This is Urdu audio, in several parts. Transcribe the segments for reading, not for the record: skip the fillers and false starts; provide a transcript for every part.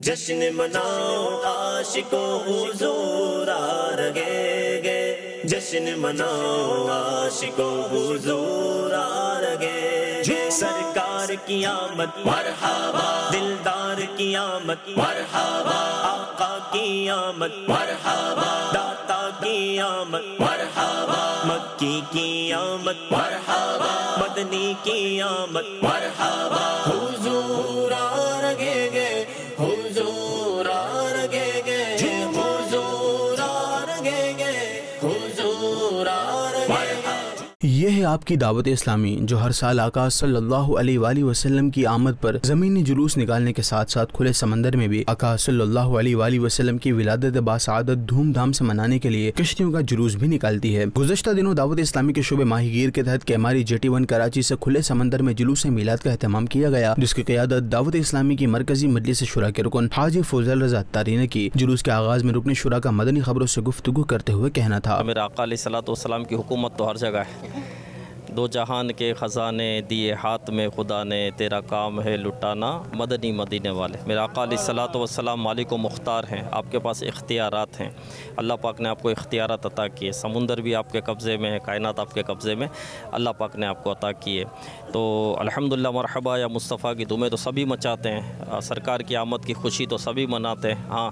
جشن مناؤ عاشقوں حضور آ رہے گے، جشن مناؤ عاشقوں حضور آ رہے گے، سرکار کی آمد مرحبا، دلدار کی آمد مرحبا، آقا کی آمد مرحبا، داتا کی آمد مرحبا، مکی کی آمد مرحبا، مدنی کی آمد مرحبا، حضور آ رہے گے، حضور آ رہے گے، حضور آ رہے گے، حضور آ رہے گے۔ یہ ہے آپ کی دعوت اسلامی، جو ہر سال آقا صلی اللہ علیہ وآلہ وسلم کی آمد پر زمینی جلوس نکالنے کے ساتھ ساتھ کھلے سمندر میں بھی آقا صلی اللہ علیہ وآلہ وسلم کی ولادت باسعادت دھوم دھام سے منانے کے لیے کشتیوں کا جلوس بھی نکالتی ہے۔ گزشتہ دنوں دعوت اسلامی کے شعبہ ماہی گیر کے تحت کیماری جیٹی 1 کراچی سے کھلے سمندر میں جلوس میلاد کا اہتمام کیا گیا، جس کی قیادت دعوت اسلامی کی مرکزی مجلس شورا کے رکن حاجی فضل رضا اتاری نے کی۔ جلوس کے آغاز میں رکن شورا کا مدنی خبروں سے گفتگو کرتے ہوئے کہنا تھا، میرے آقا علیہ الصلوۃ والسلام کی حکومت تو ہر جگہ ہے، دو جہان کے خزانے دیے ہاتھ میں خدا نے، تیرا کام ہے لٹانا مدنی مدینے والے۔ میرے آقا علیہ الصلوۃ والسلام مالک و مختار ہیں، آپ کے پاس اختیارات ہیں، اللہ پاک نے آپ کو اختیارات عطا کیے، سمندر بھی آپ کے قبضے میں ہے، کائنات آپ کے قبضے میں اللہ پاک نے آپ کو عطا کیے۔ تو الحمدللہ مرحبا یا مصطفیٰ کی دھومیں تو سبھی مچاتے ہیں، سرکار کی آمد کی خوشی تو سبھی مناتے ہیں، ہاں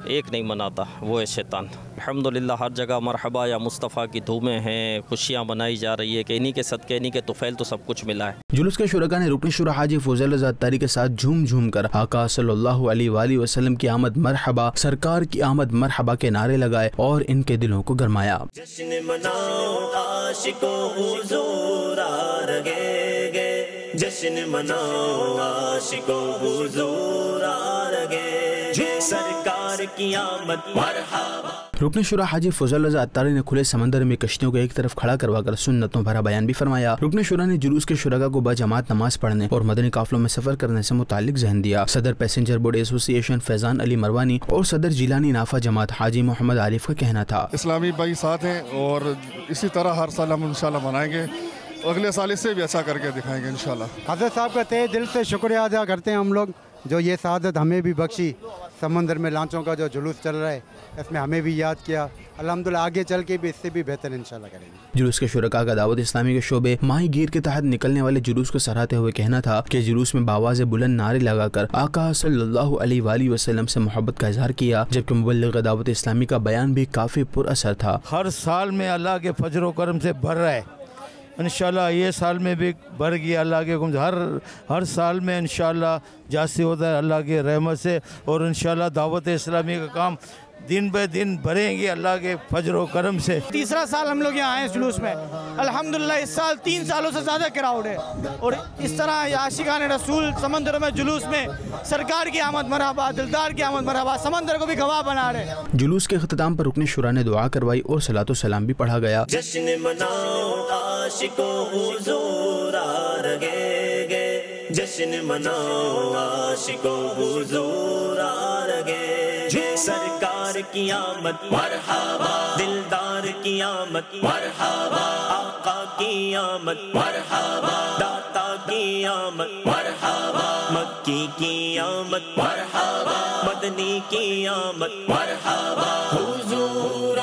ایک نہیں مناتا، وہ ہے شیطان۔ الحمدللہ ہر جگہ مرحبا یا مصطفیٰ کی دھومیں ہیں، خوشیاں منائی جا رہی ہے کہ انہی کے صدقے انہی کے طفیل تو سب کچھ ملا ہے۔ جلوس کے شرکا نے رکن شورا حاجی فضل رضا اتاری کے ساتھ جھوم جھوم کر آقا صلی اللہ علیہ وآلہ وسلم کی آمد مرحبا، سرکار کی آمد مرحبا کے نعرے لگائے اور ان کے دلوں کو گرمایا۔ جشن مناؤ عاشقوں حضور آ رہے گے، جشن مناؤ عاشقوں حضور آ رہے گے، سرکار کی آمد مرحبا۔ رکن شورا حاجی فضل رضا اتاری نے کھلے سمندر میں کشتیوں کو ایک طرف کھڑا کروا کر سنتوں بھرا بیان بھی فرمایا۔ رکن شورا نے جلوس کے شرکا کو باجماعت نماز پڑھنے اور مدنی قافلوں میں سفر کرنے سے متعلق ذہن دیا۔ صدر پیسنجر بورڈ ایسوسی ایشن فیضان علی مروانی اور صدر جیلانی نافع جماعت حاجی محمد عارف کا کہنا تھا، اسلامی بھائی ساتھ ہیں اور اسی طرح ہر سال ہم انشاءاللہ منائیں گے، اگلے سال اس سے بھی اچھا کر کے دکھائیں گے انشاءاللہ۔ حضرت صاحب کا تہ دل سے شکریہ ادا کرتے ہیں ہم لوگ، جو یہ سعادت ہمیں بھی بخشی، سمندر میں لانچوں کا جو جلوس چل رہا ہے اس میں ہمیں بھی یاد کیا، الحمدللہ آگے چل کے بھی اس سے بھی بہتر انشاءاللہ کریں گے۔ جلوس کے شرکا کا دعوت اسلامی کے شعبے ماہی گیر کے تحت نکلنے والے جلوس کو سراہتے ہوئے کہنا تھا کہ جلوس میں بآواز بلند نعرے لگا کر آقا صلی اللہ علیہ وآلہ وسلم سے محبت کا اظہار کیا، جبکہ مبلغ دعوت اسلامی کا بیان بھی کافی پر اثر تھا۔ ہر سال میں اللہ کے فضل و کرم سے بڑھ رہا ہے، انشاءاللہ یہ سال میں بھی بڑھ گیا اللہ کے حکم سے، ہر سال میں انشاءاللہ جاسی ہوتا ہے اللہ کے رحمت سے، اور انشاءاللہ دعوت اسلامی کا کام دن بہ دن بڑھیں گے اللہ کے فضل و کرم سے۔ تیسرا سال ہم لوگ یہاں آئے ہیں جلوس میں، الحمدللہ اس سال 3 سالوں سے زیادہ کراؤڈ ہے، اور اس طرح عاشقان رسول سمندر میں جلوس میں سرکار کی آمد مرحبا، دلدار کی آمد مرحبا، سمندر کو بھی گواہ بنا رہے ہیں۔ جلوس کے اختتام پر رکن شورا نے دعا کروائی اور صلاۃ و سلام بھی پڑھا گیا۔ جشن مناؤ عاشقوں حضور آ رہے گے، جشن مناؤ عاشقوں حضور آ رہے گے، سرکار کی آمد مرحبا، دلدار کی آمد مرحبا، آقا کی آمد مرحبا، داتا کی آمد مرحبا، مکی کی آمد مرحبا، مدنی کی آمد مرحبا، حضور